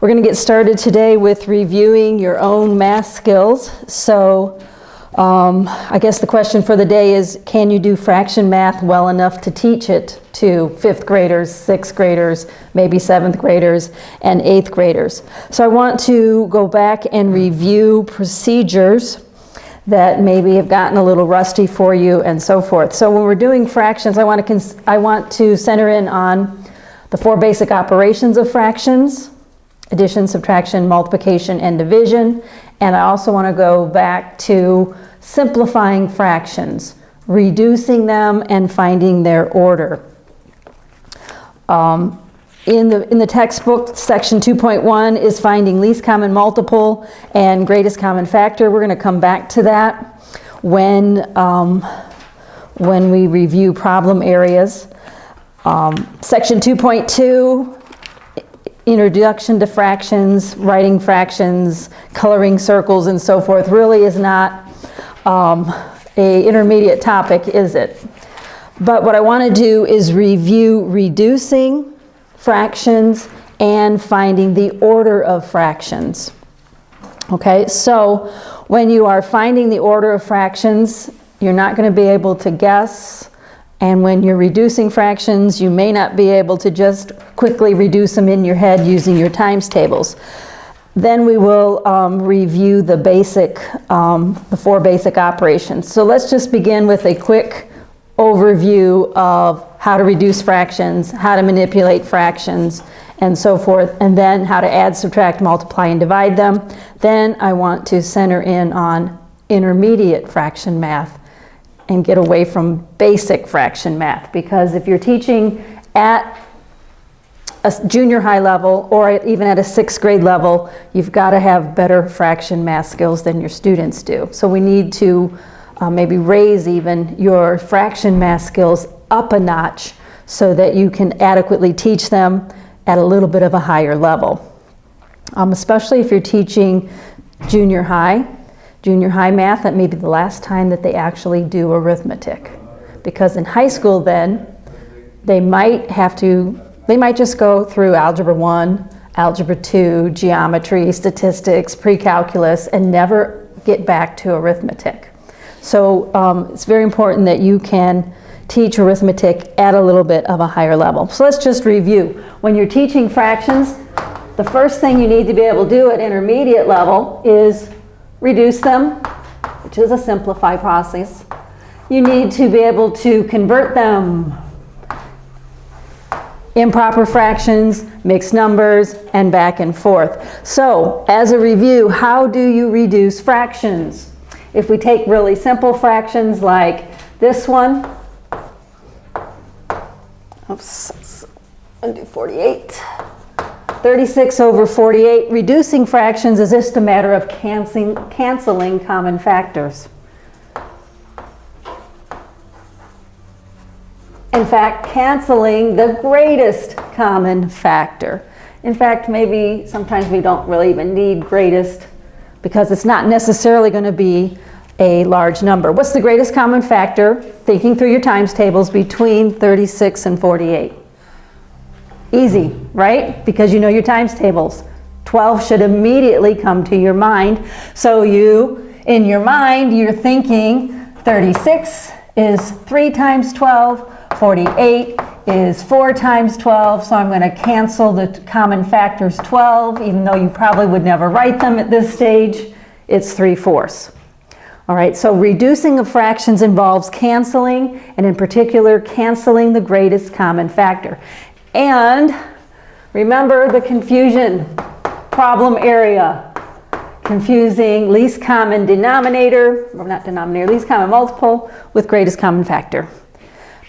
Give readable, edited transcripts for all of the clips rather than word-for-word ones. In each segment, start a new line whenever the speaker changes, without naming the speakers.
We're going to get started today with reviewing your own math skills. So I guess the question for the day is, can you do fraction math well enough to teach it to 5th graders, 6th graders, maybe 7th graders, and 8th graders? So I want to go back and review procedures that maybe have gotten a little rusty for you and so forth. So when we're doing fractions, I want to center in on the 4 basic operations of fractions: addition, subtraction, multiplication, and division. And I also want to go back to simplifying fractions, reducing them, and finding their order. In the textbook, section 2.1 is finding least common multiple and greatest common factor. We're going to come back to that when we review problem areas. Section 2.2, introduction to fractions, writing fractions, coloring circles, and so forth, really is not a intermediate topic, is it? But what I want to do is review reducing fractions and finding the order of fractions. Okay, so when you are finding the order of fractions, you're not going to be able to guess. And when you're reducing fractions, you may not be able to just quickly reduce them in your head using your times tables. Then we will review the 4 basic operations. So let's just begin with a quick overview of how to reduce fractions, how to manipulate fractions, and so forth, and then how to add, subtract, multiply, and divide them. Then I want to center in on intermediate fraction math and get away from basic fraction math, because if you're teaching at a junior high level or even at a 6th grade level, you've got to have better fraction math skills than your students do. So we need to maybe raise even your fraction math skills up a notch so that you can adequately teach them at a little bit of a higher level. Especially if you're teaching junior high math, that may be the last time that they actually do arithmetic. Because in high school then, they might just go through Algebra 1, Algebra 2, geometry, statistics, pre-calculus, and never get back to arithmetic. So it's very important that you can teach arithmetic at a little bit of a higher level. So let's just review. When you're teaching fractions, the first thing you need to be able to do at intermediate level is reduce them, which is a simplify process. You need to be able to convert them. Improper fractions, mixed numbers, and back and forth. So, as a review, how do you reduce fractions? If we take really simple fractions like this one, undo 48. 36 over 48, reducing fractions is just a matter of canceling common factors. In fact, canceling the greatest common factor. In fact, maybe sometimes we don't really even need greatest because it's not necessarily going to be a large number. What's the greatest common factor, thinking through your times tables, between 36 and 48? Easy, right? Because you know your times tables. 12 should immediately come to your mind. So in your mind, you're thinking 36 is 3 times 12, 48 is 4 times 12, so I'm going to cancel the common factors 12, even though you probably would never write them at this stage. It's 3/4. All right, so reducing of fractions involves canceling, and in particular, canceling the greatest common factor. And remember the confusion problem area. Confusing least common denominator, or not denominator, least common multiple with greatest common factor.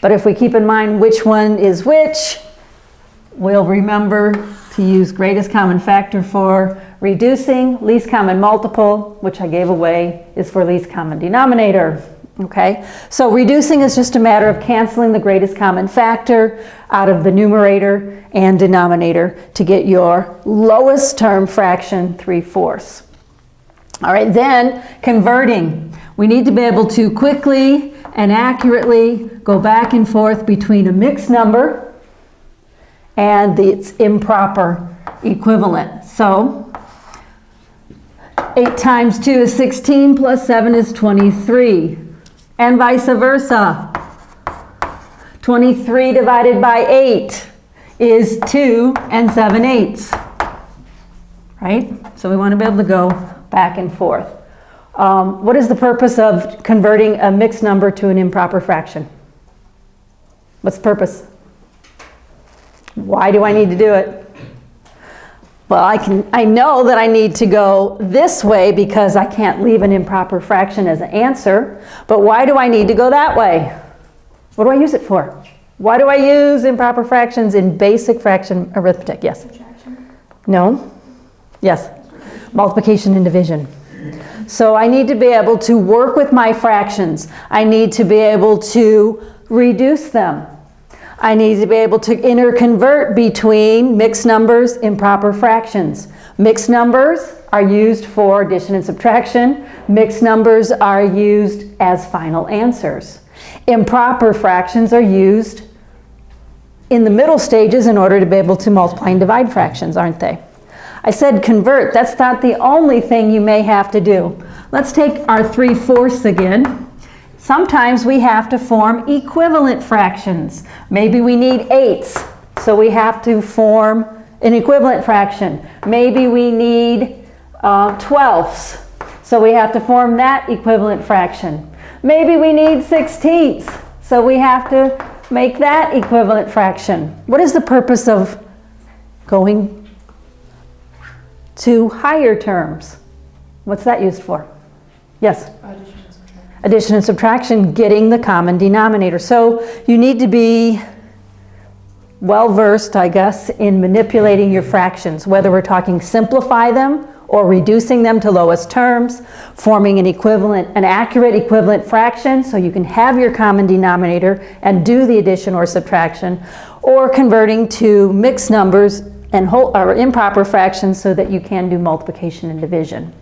But if we keep in mind which one is which, we'll remember to use greatest common factor for reducing. Least common multiple, which I gave away, is for least common denominator. Okay, so reducing is just a matter of canceling the greatest common factor out of the numerator and denominator to get your lowest term fraction, 3/4. All right, then converting. We need to be able to quickly and accurately go back and forth between a mixed number and its improper equivalent. So 8 times 2 is 16 plus 7 is 23. And vice versa. 23 divided by 8 is 2 and 7/8. Right? So we want to be able to go back and forth. What is the purpose of converting a mixed number to an improper fraction? What's the purpose? Why do I need to do it? Well, I know that I need to go this way because I can't leave an improper fraction as an answer, but why do I need to go that way? What do I use it for? Why do I use improper fractions in basic fraction arithmetic? Yes?
Subtraction.
No? Yes? Multiplication and division. So I need to be able to work with my fractions. I need to be able to reduce them. I need to be able to interconvert between mixed numbers, improper fractions. Mixed numbers are used for addition and subtraction. Mixed numbers are used as final answers. Improper fractions are used in the middle stages in order to be able to multiply and divide fractions, aren't they? I said convert. That's not the only thing you may have to do. Let's take our 3/4 again. Sometimes we have to form equivalent fractions. Maybe we need 8ths, so we have to form an equivalent fraction. Maybe we need 12ths, so we have to form that equivalent fraction. Maybe we need 16ths, so we have to make that equivalent fraction. What is the purpose of going to higher terms? What's that used for? Yes? Addition and subtraction, getting the common denominator. So you need to be well versed, I guess, in manipulating your fractions, whether we're talking simplify them or reducing them to lowest terms, forming an accurate equivalent fraction so you can have your common denominator and do the addition or subtraction, or converting to mixed numbers and or improper fractions so that you can do multiplication and division.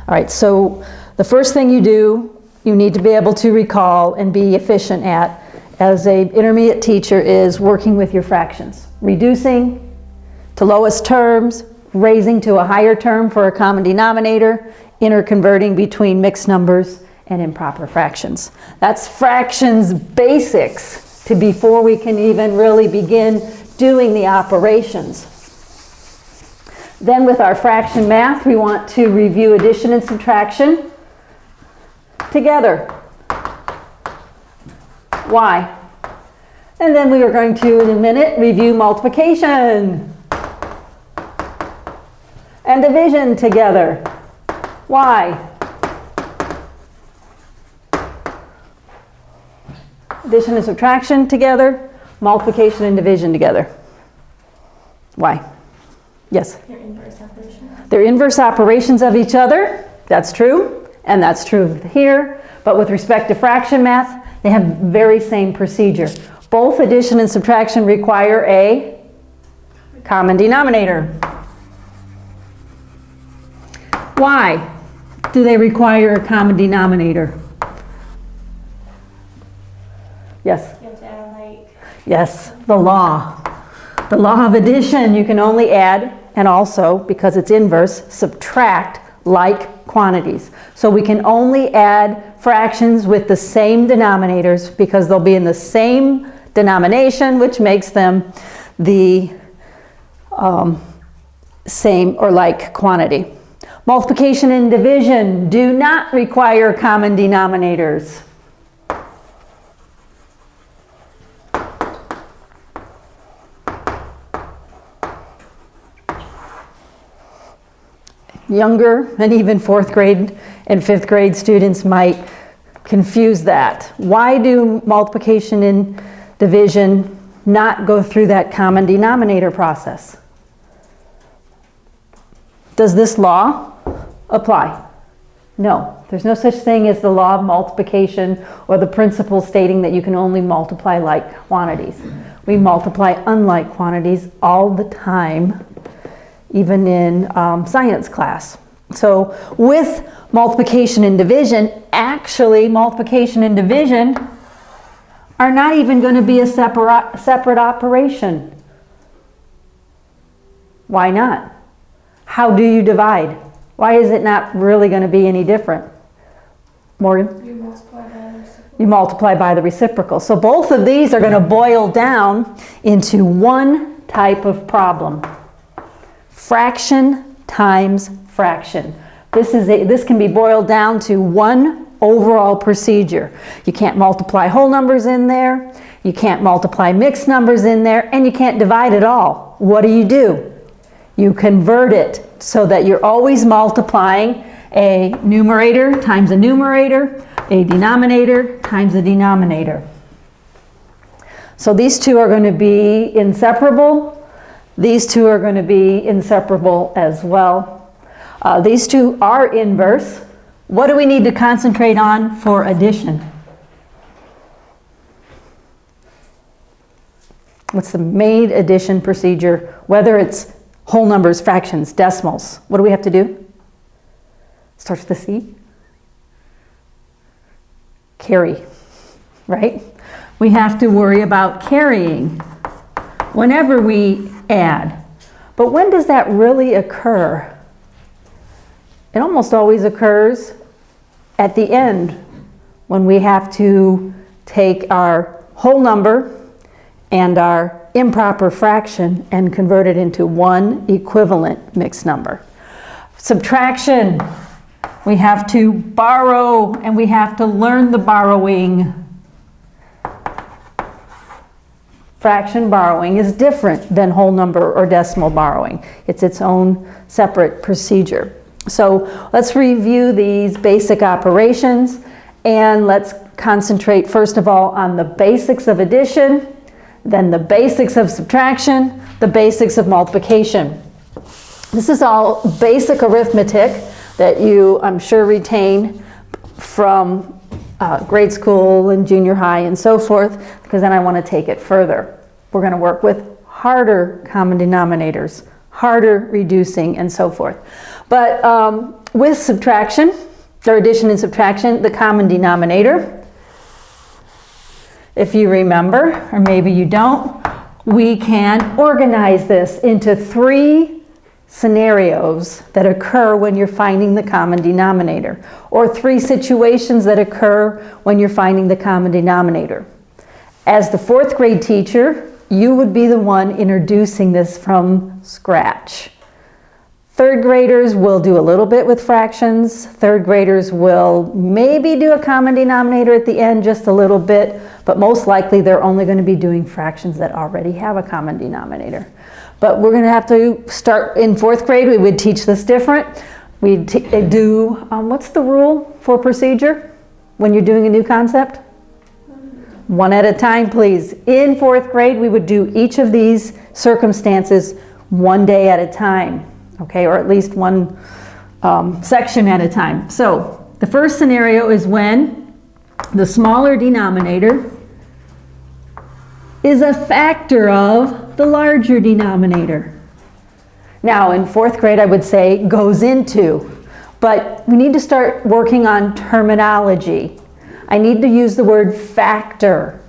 All right, so the first thing you do, you need to be able to recall and be efficient at as an intermediate teacher is working with your fractions. Reducing to lowest terms, raising to a higher term for a common denominator, interconverting between mixed numbers and improper fractions. That's fractions basics to before we can even really begin doing the operations. Then with our fraction math, we want to review addition and subtraction together. Why? And then we are going to, in a minute, review multiplication and division together. Why? Addition and subtraction together, multiplication and division together. Why? Yes?
They're inverse operations.
They're inverse operations of each other. That's true. And that's true here. But with respect to fraction math, they have very same procedure. Both addition and subtraction require a common denominator. Why do they require a common denominator? Yes?
You have to add like.
Yes, the law. The law of addition, you can only add, and also, because it's inverse, subtract like quantities. So we can only add fractions with the same denominators because they'll be in the same denomination, which makes them the same or like quantity. Multiplication and division do not require common denominators. Younger and even 4th grade and 5th grade students might confuse that. Why do multiplication and division not go through that common denominator process? Does this law apply? No, there's no such thing as the law of multiplication or the principle stating that you can only multiply like quantities. We multiply unlike quantities all the time, even in science class. So with multiplication and division, actually multiplication and division are not even going to be a separate operation. Why not? How do you divide? Why is it not really going to be any different? Morgan?
You multiply by the reciprocal.
You multiply by the reciprocal. So both of these are going to boil down into one type of problem. Fraction times fraction. This can be boiled down to one overall procedure. You can't multiply whole numbers in there, you can't multiply mixed numbers in there, and you can't divide at all. What do? You convert it so that you're always multiplying a numerator times a numerator, a denominator times a denominator. So these two are going to be inseparable. These two are going to be inseparable as well. These two are inverse. What do we need to concentrate on for addition? What's the main addition procedure? Whether it's whole numbers, fractions, decimals. What do we have to do? Starts with a C. Carry, right? We have to worry about carrying whenever we add. But when does that really occur? It almost always occurs at the end when we have to take our whole number and our improper fraction and convert it into one equivalent mixed number. Subtraction, we have to borrow and we have to learn the borrowing. Fraction borrowing is different than whole number or decimal borrowing. It's its own separate procedure. So let's review these basic operations and let's concentrate first of all on the basics of addition, then the basics of subtraction, the basics of multiplication. This is all basic arithmetic that you, I'm sure, retain from grade school and junior high and so forth, because then I want to take it further. We're going to work with harder common denominators, harder reducing and so forth. But with subtraction, or addition and subtraction, the common denominator, if you remember, or maybe you don't, we can organize this into three scenarios that occur when you're finding the common denominator, or three situations that occur when you're finding the common denominator. As the fourth grade teacher, you would be the one introducing this from scratch. Third graders will do a little bit with fractions. Third graders will maybe do a common denominator at the end, just a little bit, but most likely they're only going to be doing fractions that already have a common denominator. But we're going to have to start in fourth grade. We would teach this different. We do, what's the rule for procedure when you're doing a new concept? One at a time, please. In fourth grade, we would do each of these circumstances one day at a time. Okay, or at least one section at a time. So the first scenario is when the smaller denominator is a factor of the larger denominator. Now in fourth grade I would say goes into, but we need to start working on terminology. I need to use the word factor.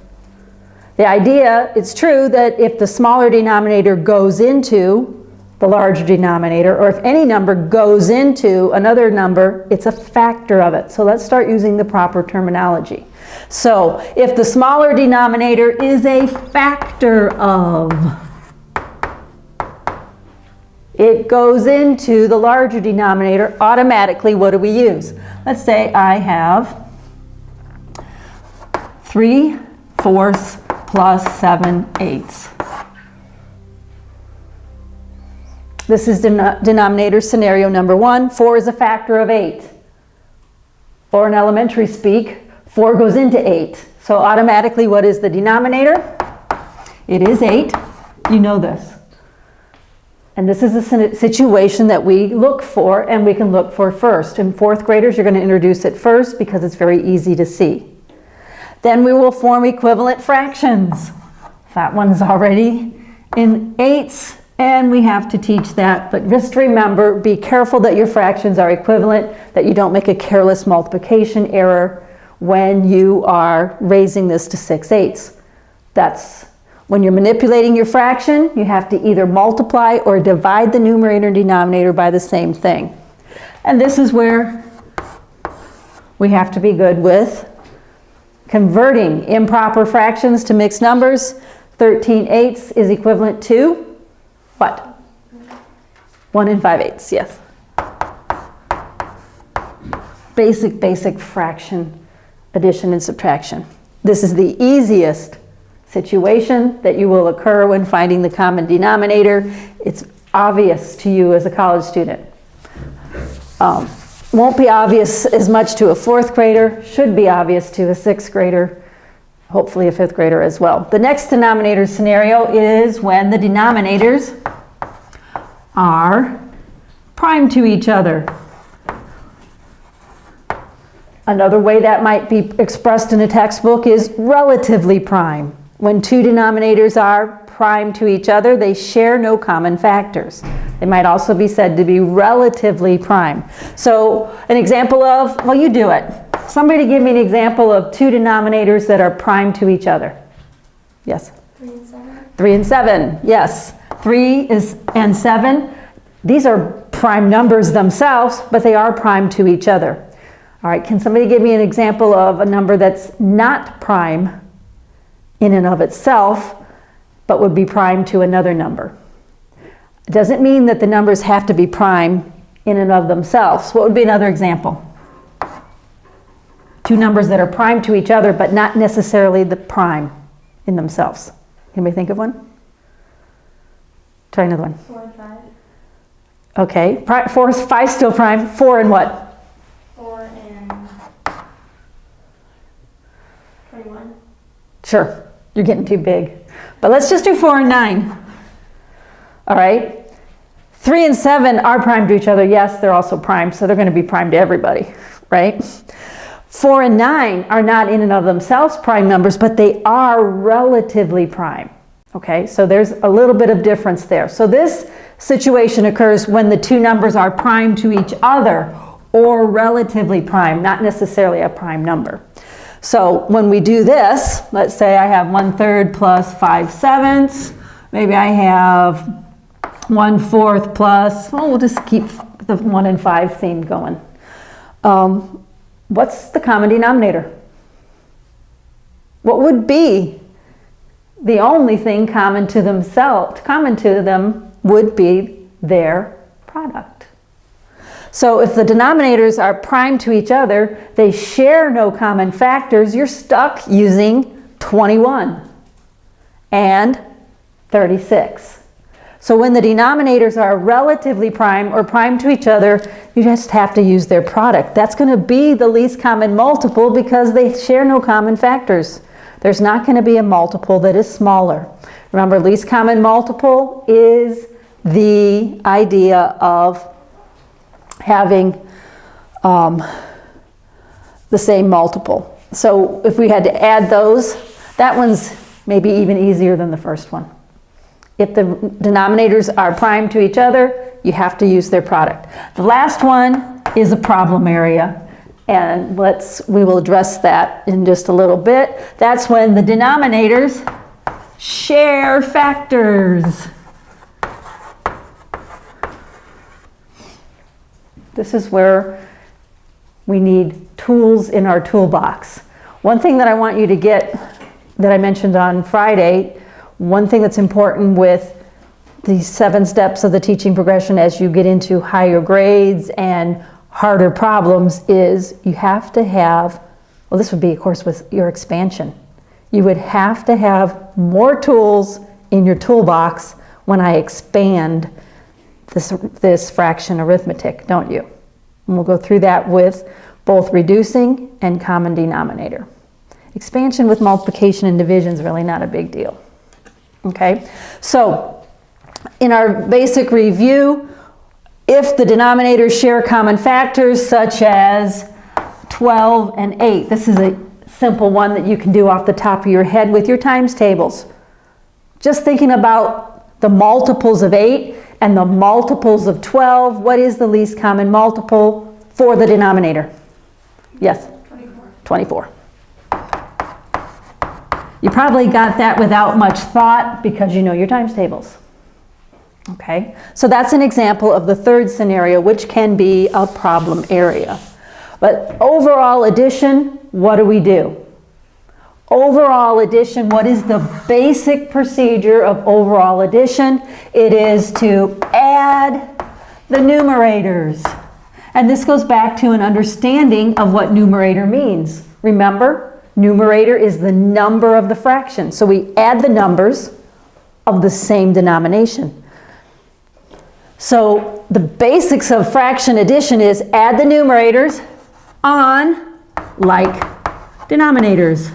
The idea, it's true that if the smaller denominator goes into the larger denominator, or if any number goes into another number, it's a factor of it. So let's start using the proper terminology. So if the smaller denominator is a factor of, it goes into the larger denominator, automatically what do we use? Let's say I have 3/4 plus 7/8. This is denominator scenario number one. 4 is a factor of 8. Or in elementary speak, 4 goes into 8. So automatically, what is the denominator? It is 8. You know this. And this is a situation that we look for, and we can look for first. In fourth graders, you're going to introduce it first because it's very easy to see. Then we will form equivalent fractions. That one's already in 8s. And we have to teach that, but just remember, be careful that your fractions are equivalent, that you don't make a careless multiplication error when you are raising this to 6/8. That's When you're manipulating your fraction, you have to either multiply or divide the numerator and denominator by the same thing. And this is where we have to be good with converting improper fractions to mixed numbers. 13/8 is equivalent to what? 1 5/8, yes. Basic fraction addition and subtraction. This is the easiest situation that you will occur when finding the common denominator. It's obvious to you as a college student. Won't be obvious as much to a 4th grader, should be obvious to a 6th grader, hopefully a 5th grader as well. The next denominator scenario is when the denominators are prime to each other. Another way that might be expressed in a textbook is relatively prime. When two denominators are prime to each other, they share no common factors. They might also be said to be relatively prime. So an example of, well, you do it. Somebody give me an example of two denominators that are prime to each other. Yes?
3 and 7.
3 and 7, yes. 3 and 7, these are prime numbers themselves, but they are prime to each other. All right, can somebody give me an example of a number that's not prime in and of itself, but would be prime to another number? It doesn't mean that the numbers have to be prime in and of themselves. What would be another example? Two numbers that are prime to each other, but not necessarily the prime in themselves. Can we think of one? Try another one.
4 and 5.
Okay, 4, 5 still prime. 4 and what?
4 and 21.
Sure, you're getting too big. But let's just do 4 and 9. All right. 3 and 7 are prime to each other. Yes, they're also prime, so they're going to be prime to everybody, right? 4 and 9 are not in and of themselves prime numbers, but they are relatively prime. Okay, so there's a little bit of difference there. So this situation occurs when the two numbers are prime to each other or relatively prime, not necessarily a prime number. So when we do this, let's say I have 1/3 plus 5/7. Maybe I have 1/4 plus, well, we'll just keep the 1 and 5 theme going. What's the common denominator? What would be the only thing common to them would be their product. So if the denominators are prime to each other, they share no common factors, you're stuck using 21 and 36. So when the denominators are relatively prime or prime to each other, you just have to use their product. That's going to be the least common multiple because they share no common factors. There's not going to be a multiple that is smaller. Remember, least common multiple is the idea of having the same multiple. So if we had to add those, that one's maybe even easier than the first one. If the denominators are prime to each other, you have to use their product. The last one is a problem area, and we will address that in just a little bit. That's when the denominators share factors. This is where we need tools in our toolbox. One thing that I want you to get, that I mentioned on Friday, one thing that's important with the 7 steps of the teaching progression as you get into higher grades and harder problems is you have to have, well, this would be, of course, with your expansion. You would have to have more tools in your toolbox when I expand this fraction arithmetic, don't you? And we'll go through that with both reducing and common denominator. Expansion with multiplication and division is really not a big deal. Okay, so in our basic review, if the denominators share common factors such as 12 and 8, this is a simple one that you can do off the top of your head with your times tables. Just thinking about the multiples of 8 and the multiples of 12, what is the least common multiple for the denominator? Yes?
24.
24. You probably got that without much thought because you know your times tables. Okay, so that's an example of the third scenario, which can be a problem area. But overall addition, what do? Overall addition, what is the basic procedure of overall addition? It is to add the numerators. And this goes back to an understanding of what numerator means. Remember, numerator is the number of the fraction. So we add the numbers of the same denomination. So the basics of fraction addition is add the numerators on like denominators.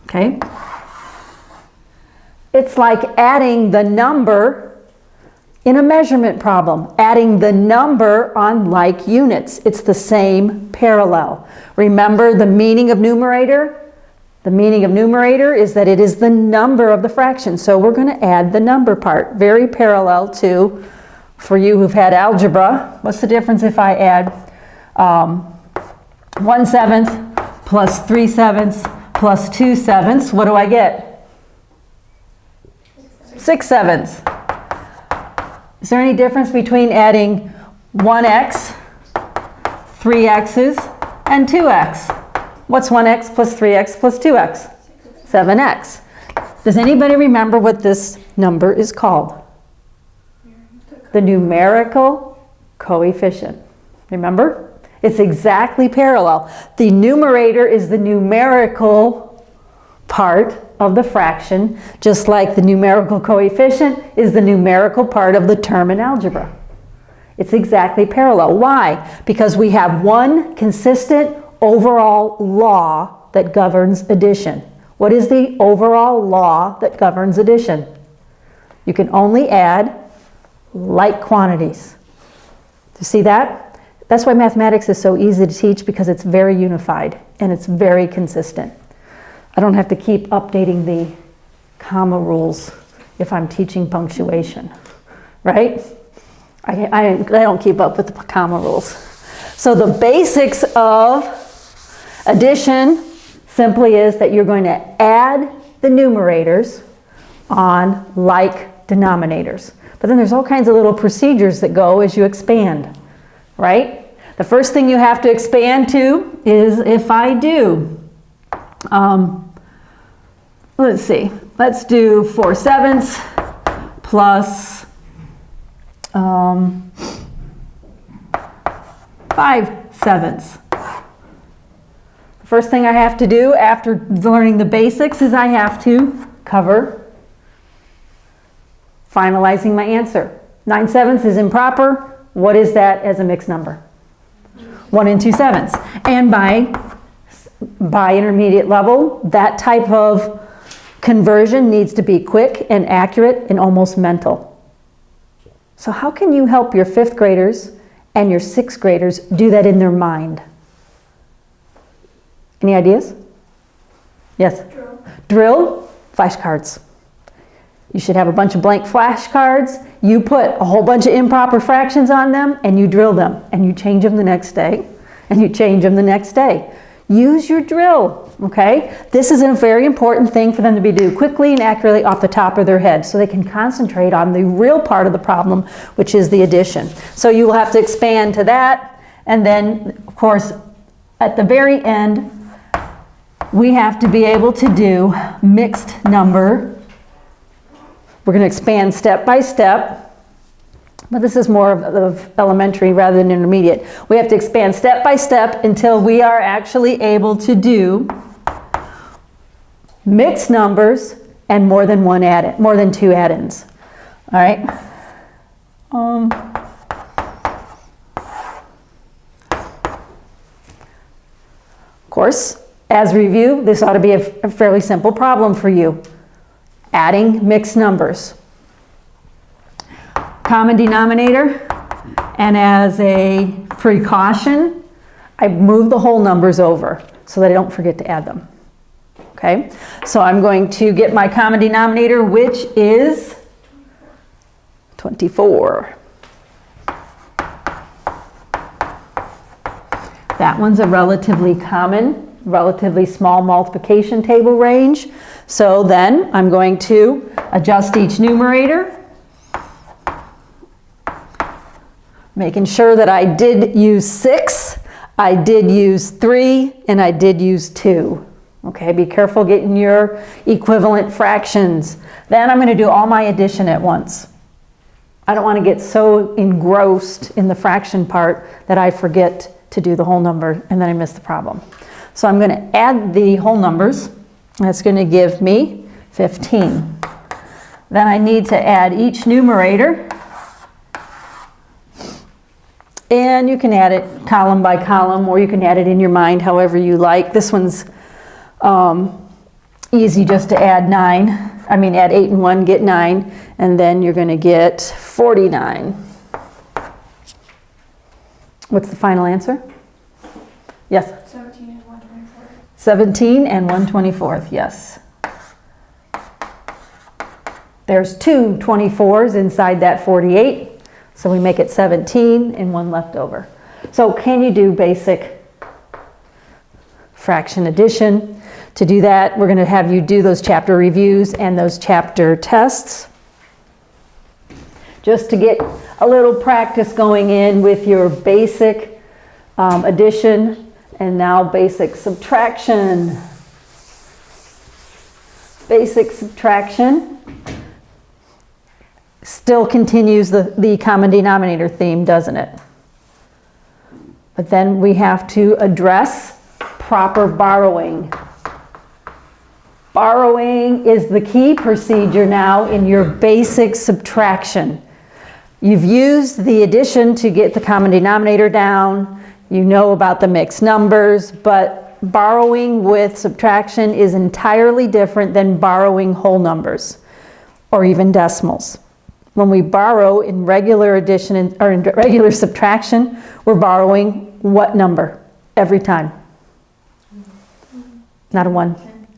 Okay? It's like adding the number in a measurement problem, adding the number on like units. It's the same parallel. Remember the meaning of numerator? The meaning of numerator is that it is the number of the fraction. So we're going to add the number part. Very parallel to, for you who've had algebra, what's the difference if I add 1/7 plus 3/7 plus 2/7? What do I get? 6/7. Is there any difference between adding 1x, 3x's, and 2x? What's 1x plus 3x plus 2x? 7x. Does anybody remember what this number is called? The numerical coefficient. Remember? It's exactly parallel. The numerator is the numerical part of the fraction, just like the numerical coefficient is the numerical part of the term in algebra. It's exactly parallel. Why? Because we have one consistent overall law that governs addition. What is the overall law that governs addition? You can only add like quantities. Do you see that? That's why mathematics is so easy to teach, because it's very unified and it's very consistent. I don't have to keep updating the comma rules if I'm teaching punctuation, right? I don't keep up with the comma rules. So the basics of addition simply is that you're going to add the numerators on like denominators. But then there's all kinds of little procedures that go as you expand, right? The first thing you have to expand to is if I do. Let's see, let's do 4/7 plus 5/7. The first thing I have to do after learning the basics is I have to cover finalizing my answer. 9/7 is improper. What is that as a mixed number? 1 and 2/7. And by intermediate level, that type of conversion needs to be quick and accurate and almost mental. So how can you help your 5th graders and your 6th graders do that in their mind? Any ideas? Yes? Drill flashcards. You should have a bunch of blank flashcards. You put a whole bunch of improper fractions on them and you drill them and you change them the next day and you change them the next day. Use your drill, okay? This is a very important thing for them to be do quickly and accurately off the top of their head so they can concentrate on the real part of the problem, which is the addition. So you will have to expand to that, and then, of course, at the very end, we have to be able to do mixed number. We're going to expand step by step. But this is more of elementary rather than intermediate. We have to expand step by step until we are actually able to do mixed numbers and more than 2 add-ins. All right. Of course, as review, this ought to be a fairly simple problem for you. Adding mixed numbers. Common denominator, and as a precaution, I move the whole numbers over so that I don't forget to add them. Okay, so I'm going to get my common denominator, which is 24. That one's a relatively common, relatively small multiplication table range. So then I'm going to adjust each numerator, making sure that I did use 6, I did use 3, and I did use 2. Okay, be careful getting your equivalent fractions. Then I'm going to do all my addition at once. I don't want to get so engrossed in the fraction part that I forget to do the whole number and then I miss the problem. So I'm going to add the whole numbers. That's going to give me 15. Then I need to add each numerator. And you can add it column by column, or you can add it in your mind however you like. This one's easy just to add 9. Add 8 and 1, get 9, and then you're going to get 49. What's the final answer? Yes?
17 and 1/24.
17 and 1/24, yes. There's 2 24s inside that 48, so we make it 17 and 1 left over. So can you do basic fraction addition? To do that, we're going to have you do those chapter reviews and those chapter tests. Just to get a little practice going in with your basic addition and now basic subtraction. Basic subtraction still continues the common denominator theme, doesn't it? But then we have to address proper borrowing. Borrowing is the key procedure now in your basic subtraction. You've used the addition to get the common denominator down. You know about the mixed numbers, but borrowing with subtraction is entirely different than borrowing whole numbers or even decimals. When we borrow in regular addition or in regular subtraction, we're borrowing what number every time? Not a 1.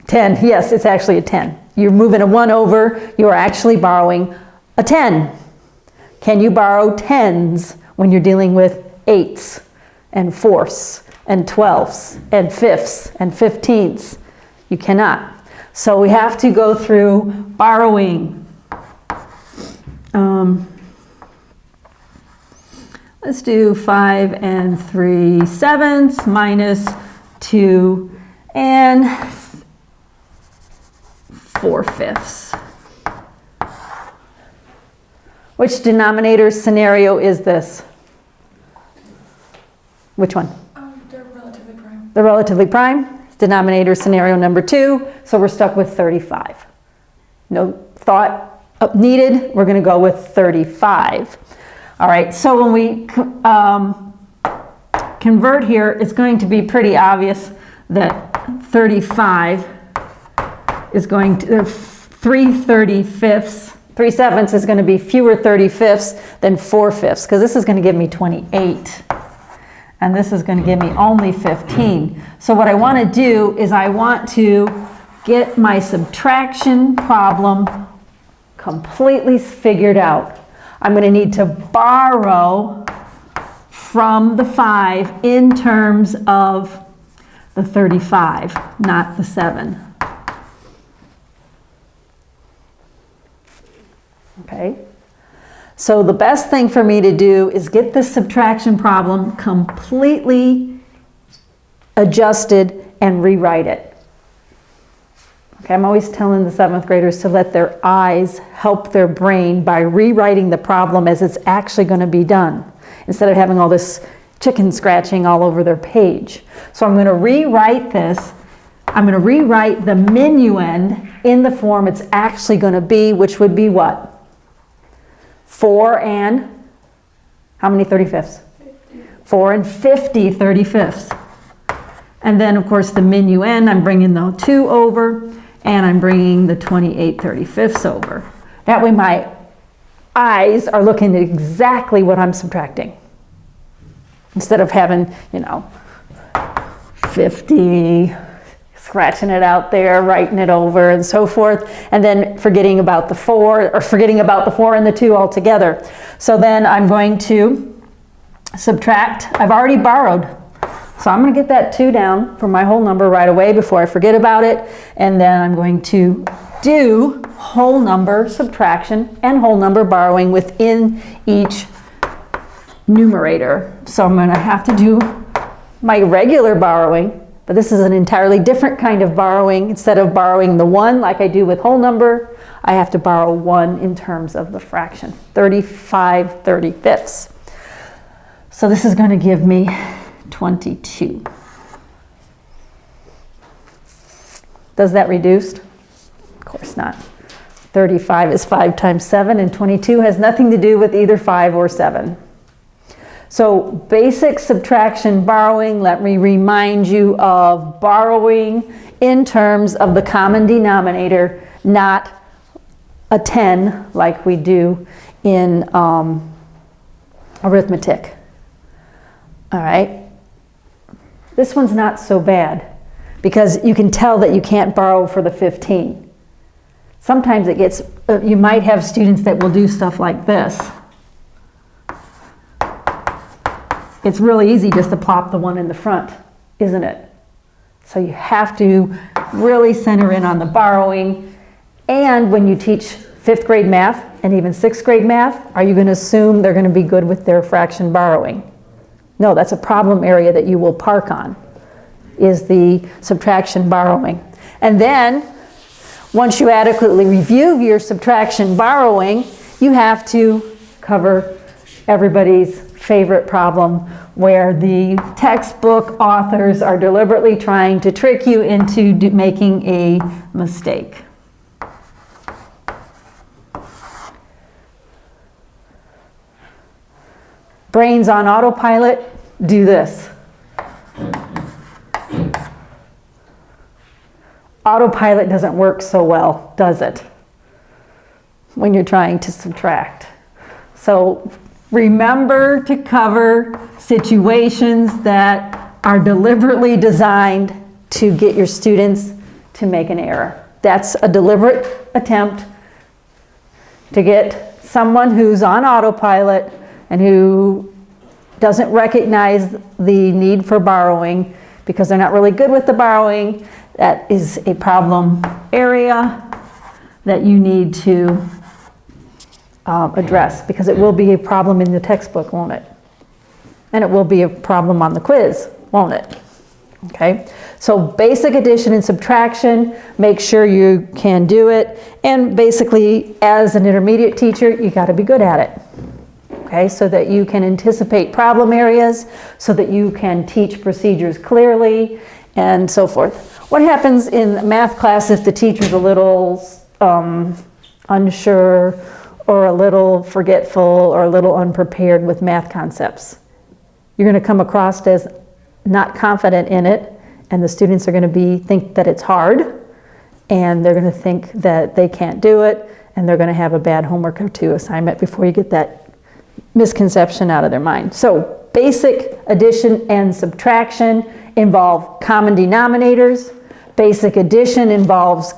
10, yes, it's actually a 10. You're moving a 1 over, you're actually borrowing a 10. Can you borrow 10s when you're dealing with 8s and 4ths and 12ths and 5ths and 15ths? You cannot. So we have to go through borrowing. Let's do 5 and 3/7 minus 2 and 4/5. Which denominator scenario is this? Which one?
They're relatively prime.
The relatively prime. Denominator scenario number 2. So we're stuck with 35. No thought needed. We're going to go with 35. All right. So when we convert here, it's going to be pretty obvious that 35 is going to 3/35 is going to be fewer 35ths than 4/5, because this is going to give me 28 and this is going to give me only 15. So what I want to do is I want to get my subtraction problem completely figured out. I'm going to need to borrow from the 5 in terms of the 35, not the 7. Okay, so the best thing for me to do is get this subtraction problem completely adjusted and rewrite it. Okay, I'm always telling the 7th graders to let their eyes help their brain by rewriting the problem as it's actually going to be done, instead of having all this chicken scratching all over their page. So I'm going to rewrite this. I'm going to rewrite the minuend in the form it's actually going to be, which would be what? 4 and how many 35ths?
50.
4 and 50 35ths. And then, of course, the minuend, I'm bringing the 2 over, and I'm bringing the 28 35ths over. That way my eyes are looking at exactly what I'm subtracting, instead of having, 50, scratching it out there, writing it over, and so forth, and then forgetting about the 4, or forgetting about the 4 and the 2 altogether. So then I'm going to subtract. I've already borrowed, So I'm going to get that 2 down for my whole number right away before I forget about it. And then I'm going to do whole number subtraction and whole number borrowing within each numerator. So I'm going to have to do my regular borrowing, but this is an entirely different kind of borrowing. Instead of borrowing the 1 like I do with whole number, I have to borrow 1 in terms of the fraction, 35/35. So this is going to give me 22. Does that reduce? Of course not. 35 is 5 times 7, and 22 has nothing to do with either 5 or 7. So basic subtraction borrowing, let me remind you of borrowing in terms of the common denominator, not a 10 like we do in arithmetic. All right. This one's not so bad because you can tell that you can't borrow for the 15. Sometimes it gets, you might have students that will do stuff like this. It's really easy just to plop the 1 in the front, isn't it? So you have to really center in on the borrowing. And when you teach 5th grade math and even 6th grade math, are you going to assume they're going to be good with their fraction borrowing? No, that's a problem area that you will park on, is the subtraction borrowing. And then, once you adequately review your subtraction borrowing, you have to cover everybody's favorite problem where the textbook authors are deliberately trying to trick you into making a mistake. Brains on autopilot, do this. Autopilot doesn't work so well, does it? When you're trying to subtract. So remember to cover situations that are deliberately designed to get your students to make an error. That's a deliberate attempt to get someone who's on autopilot and who doesn't recognize the need for borrowing because they're not really good with the borrowing. That is a problem area that you need to address, because it will be a problem in the textbook, won't it? And it will be a problem on the quiz, won't it? Okay, so basic addition and subtraction, make sure you can do it. And basically, as an intermediate teacher, you got to be good at it. Okay, so that you can anticipate problem areas, so that you can teach procedures clearly, and so forth. What happens in math class if the teacher's a little unsure, or a little forgetful, or a little unprepared with math concepts? You're going to come across as not confident in it, and the students are going to think that it's hard, and they're going to think that they can't do it, and they're going to have a bad homework or 2 assignment before you get that misconception out of their mind. So basic addition and subtraction involve common denominators. Basic addition involves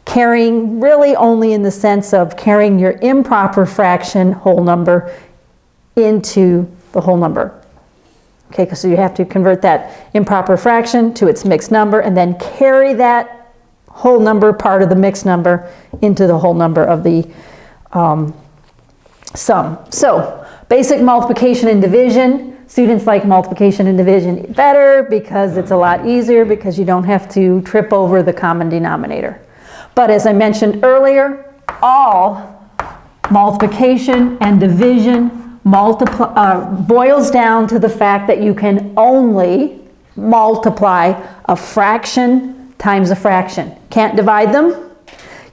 carrying, really only in the sense of carrying your improper fraction whole number into the whole number. Okay, so you have to convert that improper fraction to its mixed number and then carry that whole number part of the mixed number into the whole number of the sum. So basic multiplication and division. Students like multiplication and division better because it's a lot easier, because you don't have to trip over the common denominator. But as I mentioned earlier, all multiplication and division boils down to the fact that you can only multiply a fraction times a fraction. Can't divide them.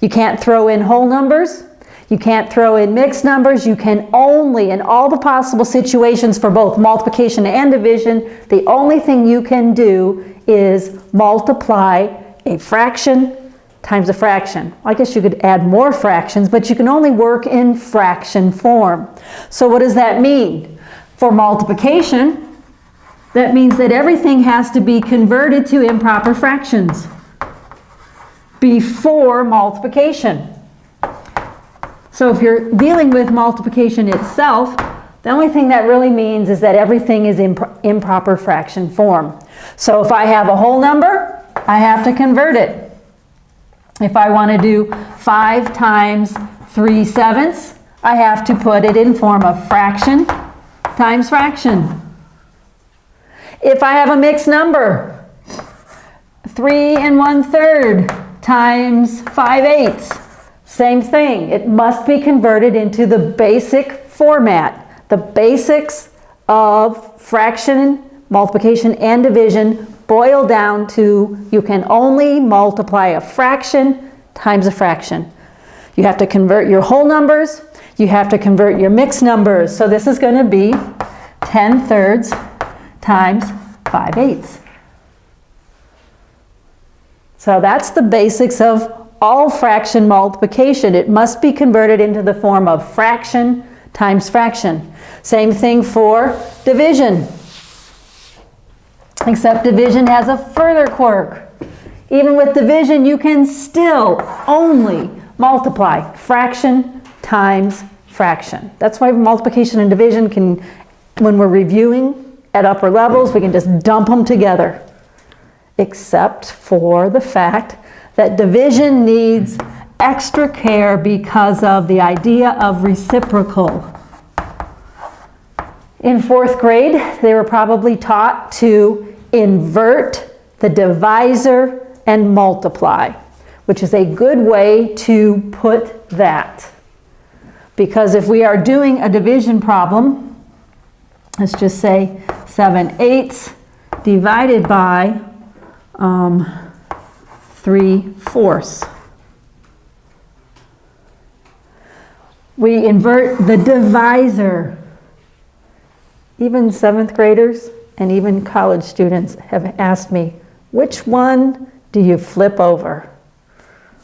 You can't throw in whole numbers. You can't throw in mixed numbers. You can only, in all the possible situations for both multiplication and division, the only thing you can do is multiply a fraction times a fraction. I guess you could add more fractions, but you can only work in fraction form. So what does that mean? For multiplication, that means that everything has to be converted to improper fractions before multiplication. So if you're dealing with multiplication itself, The only thing that really means is that everything is in improper fraction form. So if I have a whole number, I have to convert it. If I want to do 5 times 3/7, I have to put it in form of fraction times fraction. If I have a mixed number, 3 1/3 times 5/8, same thing. It must be converted into the basic format. The basics of fraction, multiplication, and division boil down to you can only multiply a fraction times a fraction. You have to convert your whole numbers. You have to convert your mixed numbers. So this is going to be 10/3 times 5/8. So that's the basics of all fraction multiplication. It must be converted into the form of fraction times fraction. Same thing for division. Except division has a further quirk. Even with division, you can still only multiply fraction times fraction. That's why multiplication and division can, when we're reviewing at upper levels, we can just dump them together. Except for the fact that division needs extra care because of the idea of reciprocal. In 4th grade, they were probably taught to invert the divisor and multiply, which is a good way to put that. Because if we are doing a division problem, let's just say 7/8 divided by 3/4. We invert the divisor. Even 7th graders and even college students have asked me, which one do you flip over?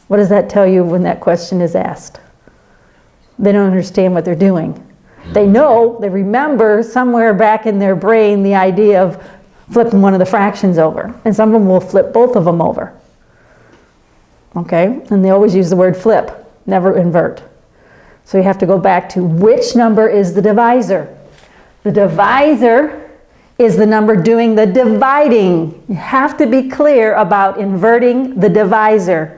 What does that tell you when that question is asked? They don't understand what they're doing. They know, they remember somewhere back in their brain the idea of flipping one of the fractions over. And some of them will flip both of them over. Okay? And they always use the word flip, never invert. So you have to go back to which number is the divisor. The divisor is the number doing the dividing. You have to be clear about inverting the divisor.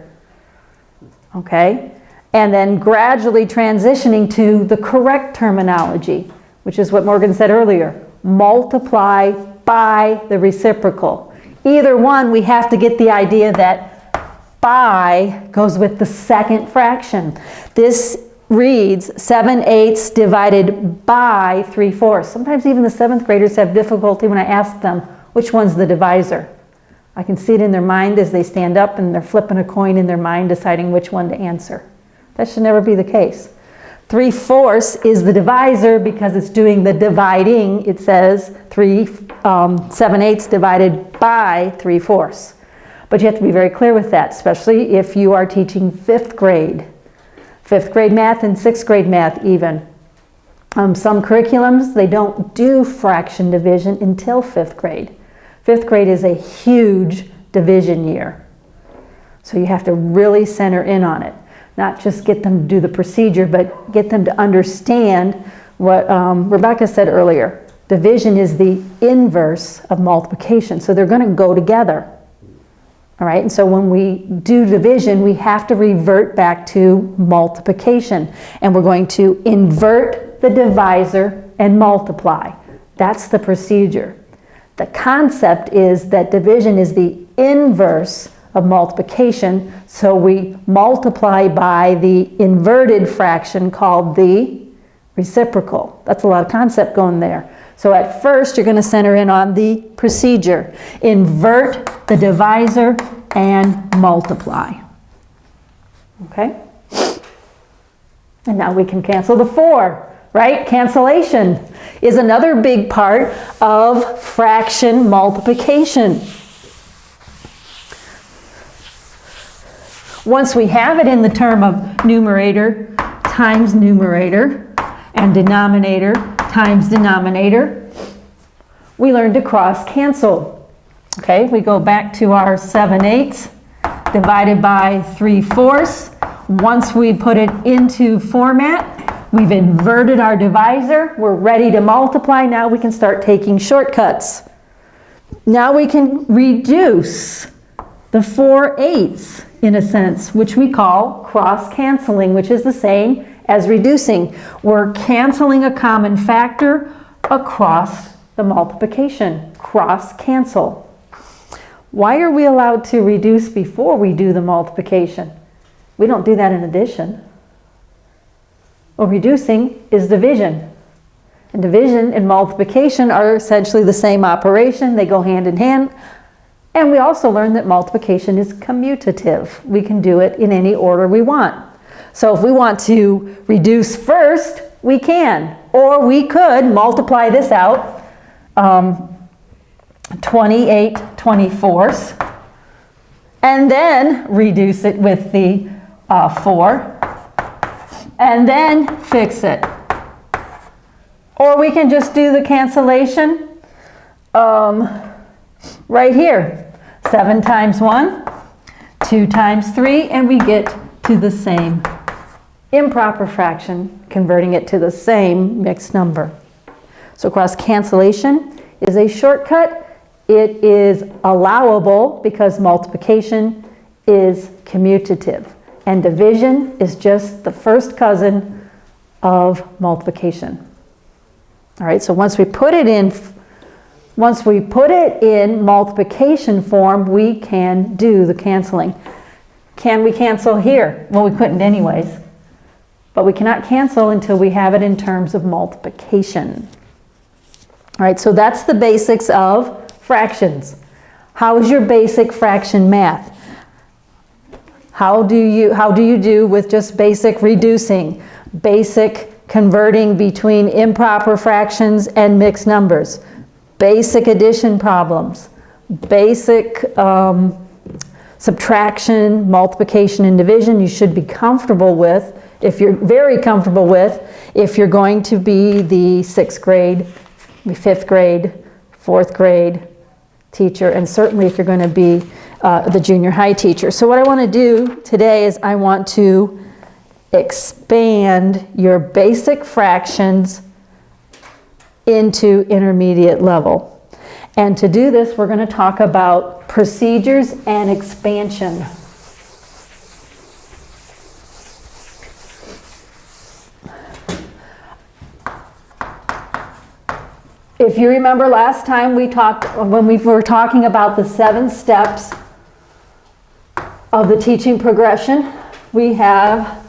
Okay? And then gradually transitioning to the correct terminology, which is what Morgan said earlier. Multiply by the reciprocal. Either one, we have to get the idea that by goes with the second fraction. This reads 7/8 divided by 3/4. Sometimes even the 7th graders have difficulty when I ask them which one's the divisor. I can see it in their mind as they stand up and they're flipping a coin in their mind deciding which one to answer. That should never be the case. 3/4 is the divisor because it's doing the dividing. It says 7/8 divided by 3/4. But you have to be very clear with that, especially if you are teaching 5th grade. 5th grade math and 6th grade math even. Some curriculums, they don't do fraction division until 5th grade. 5th grade is a huge division year. So you have to really center in on it. Not just get them to do the procedure, but get them to understand what Rebecca said earlier. Division is the inverse of multiplication, so they're going to go together. All right, and so when we do division, we have to revert back to multiplication. And we're going to invert the divisor and multiply. That's the procedure. The concept is that division is the inverse of multiplication, so we multiply by the inverted fraction called the reciprocal. That's a lot of concept going there. So at first, you're going to center in on the procedure. Invert the divisor and multiply. Okay? And now we can cancel the 4, right? Cancellation is another big part of fraction multiplication. Once we have it in the term of numerator times numerator and denominator times denominator, we learn to cross cancel. Okay, we go back to our 7/8 divided by 3/4. Once we put it into format, We've inverted our divisor. We're ready to multiply. Now we can start taking shortcuts. Now we can reduce the 4/8 in a sense, which we call cross-canceling, which is the same as reducing. We're canceling a common factor across the multiplication. Cross-cancel. Why are we allowed to reduce before we do the multiplication? We don't do that in addition. Well, reducing is division. And division and multiplication are essentially the same operation. They go hand in hand. And we also learned that multiplication is commutative. We can do it in any order we want. So if we want to reduce first, we can. Or we could multiply this out, 28 24ths, and then reduce it with the 4, and then fix it. Or we can just do the cancellation right here. 7 times 1, 2 times 3, and we get to the same improper fraction, converting it to the same mixed number. So cross cancellation is a shortcut. It is allowable because multiplication is commutative, and division is just the first cousin of multiplication. All right, so once we put it in multiplication form, we can do the canceling. Can we cancel here? Well, we couldn't anyways. But we cannot cancel until we have it in terms of multiplication. All right, so that's the basics of fractions. How is your basic fraction math? How do you do with just basic reducing, basic converting between improper fractions and mixed numbers, basic addition problems, basic subtraction, multiplication, and division? You should be comfortable with, if you're very comfortable with, if you're going to be the 6th grade, the 5th grade, 4th grade teacher, and certainly if you're going to be the junior high teacher. So what I want to do today is I want to expand your basic fractions into intermediate level. And to do this, we're going to talk about procedures and expansion. If you remember last time when we were talking about the 7 steps of the teaching progression, we have,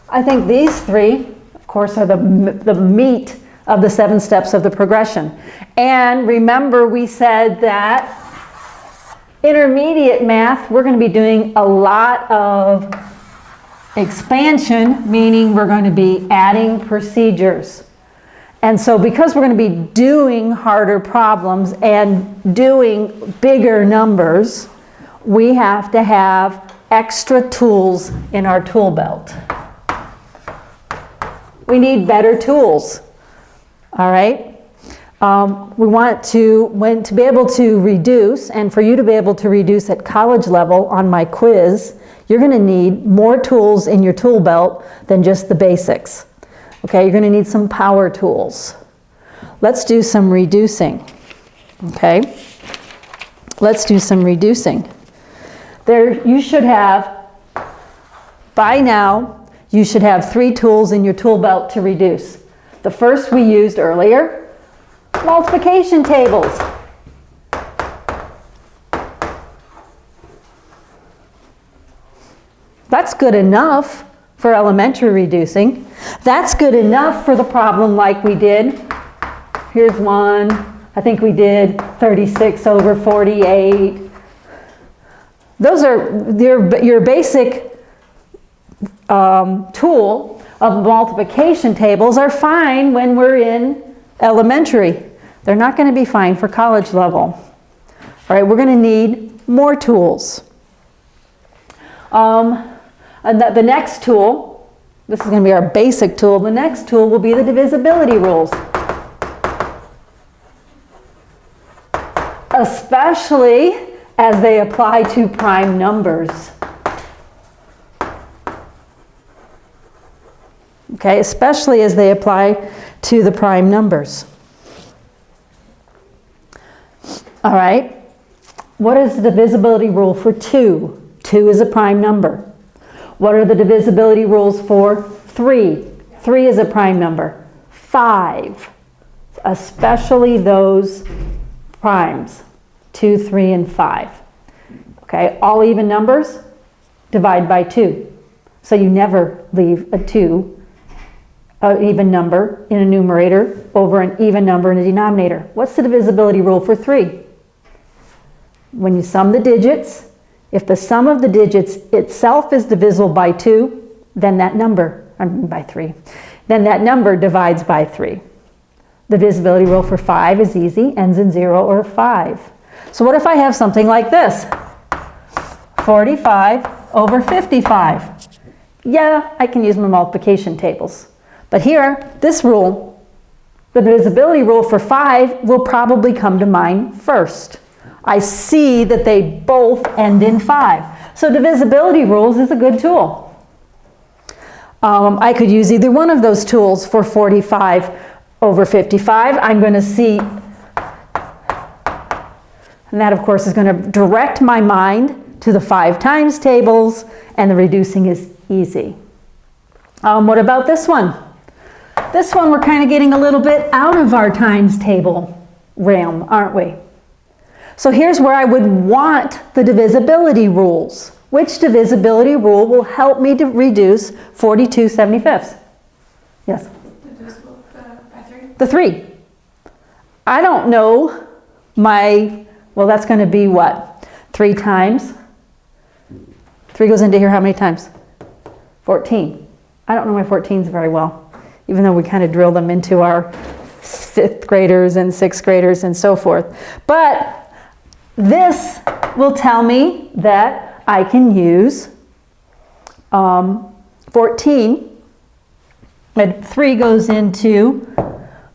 I think these 3, of course, are the meat of the 7 steps of the progression. And remember, we said that intermediate math, we're going to be doing a lot of expansion, meaning we're going to be adding procedures. And so because we're going to be doing harder problems and doing bigger numbers, we have to have extra tools in our tool belt. We need better tools. All right? We want to be able to reduce, and for you to be able to reduce at college level on my quiz, you're going to need more tools in your tool belt than just the basics. Okay, you're going to need some power tools. Let's do some reducing. Okay? Let's do some reducing. You should have, by now, you should have 3 tools in your tool belt to reduce. The first we used earlier, multiplication tables. That's good enough for elementary reducing. That's good enough for the problem like we did. Here's one. I think we did 36 over 48. Those are your basic tool of multiplication tables are fine when we're in elementary. They're not going to be fine for college level. All right, we're going to need more tools. And the next tool, this is going to be our basic tool, the next tool will be the divisibility rules. Especially as they apply to prime numbers. Okay, especially as they apply to the prime numbers. All right, what is the divisibility rule for 2? 2 is a prime number. What are the divisibility rules for 3? 3 is a prime number. 5, especially those primes, 2, 3, and 5. Okay, all even numbers divide by 2. So you never leave a 2, an even number in a numerator over an even number in a denominator. What's the divisibility rule for 3? When you sum the digits, if the sum of the digits itself is divisible by 2, then that number, by 3, then that number divides by 3. The divisibility rule for 5 is easy, ends in 0 or 5. So what if I have something like this? 45 over 55. Yeah, I can use my multiplication tables. But here, this rule, the divisibility rule for 5 will probably come to mind first. I see that they both end in 5. So divisibility rules is a good tool. I could use either one of those tools for 45 over 55. I'm going to see, and that of course is going to direct my mind to the 5 times tables, and the reducing is easy. What about this one? This one we're kind of getting a little bit out of our times table realm, aren't we? So here's where I would want the divisibility rules. Which divisibility rule will help me to reduce 42 75ths? Yes?
Divisible by 3?
The 3. I don't know well, that's going to be what? 3 times? 3 goes into here how many times? 14. I don't know my 14s very well, even though we kind of drill them into our 5th graders and 6th graders and so forth. But this will tell me that I can use 14, and 3 goes into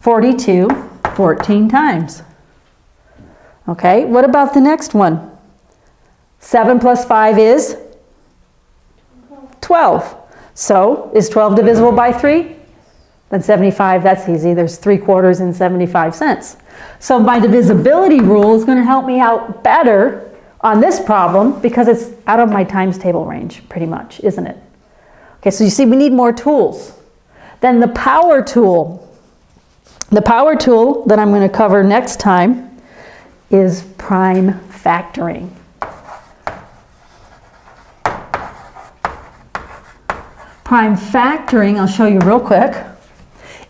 42 14 times. Okay, what about the next one? 7 plus 5 is 12. So, is 12 divisible by 3? Then 75, that's easy. There's 3/4 and 75 cents. So my divisibility rule is going to help me out better on this problem because it's out of my times table range, pretty much, isn't it? Okay, so you see we need more tools. Then the power tool. The power tool that I'm going to cover next time is prime factoring. Prime factoring, I'll show you real quick,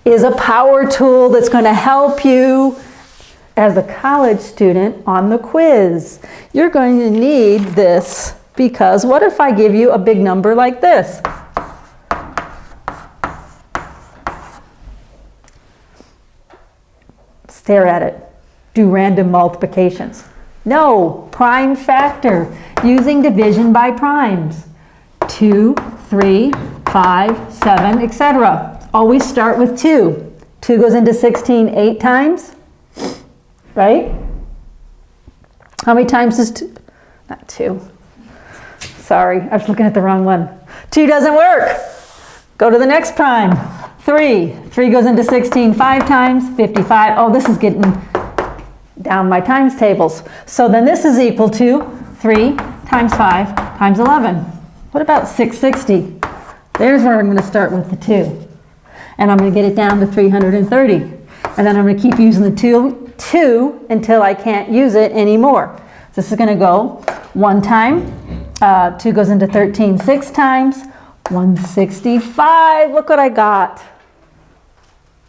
is a power tool that's going to help you as a college student on the quiz. You're going to need this because what if I give you a big number like this? Stare at it. Do random multiplications. No, prime factor, using division by primes. 2, 3, 5, 7, etc. Always start with 2. 2 goes into 16 8 times, right? How many times is 2? Not 2. Sorry, I was looking at the wrong one. 2 doesn't work. Go to the next prime. 3. 3 goes into 16 5 times, 55. Oh, this is getting down my times tables. So then this is equal to 3 times 5 times 11. What about 660? There's where I'm going to start with the 2. And I'm going to get it down to 330. And then I'm going to keep using the 2 until I can't use it anymore. So this is going to go 1 time. 2 goes into 13 6 times. 165. Look what I got.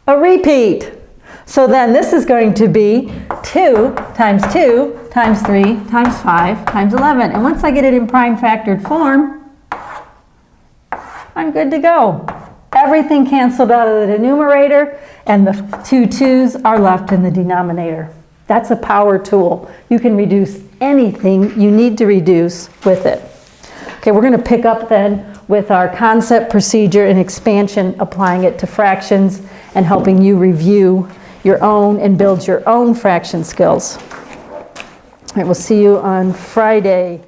A repeat. So then this is going to be 2 times 2 times 3 times 5 times 11. And once I get it in prime factored form, I'm good to go. Everything canceled out of the numerator and the 2 2's are left in the denominator. That's a power tool. You can reduce anything you need to reduce with it. Okay, we're going to pick up then with our concept, procedure, and expansion, applying it to fractions and helping you review your own and build your own fraction skills. All right, we'll see you on Friday.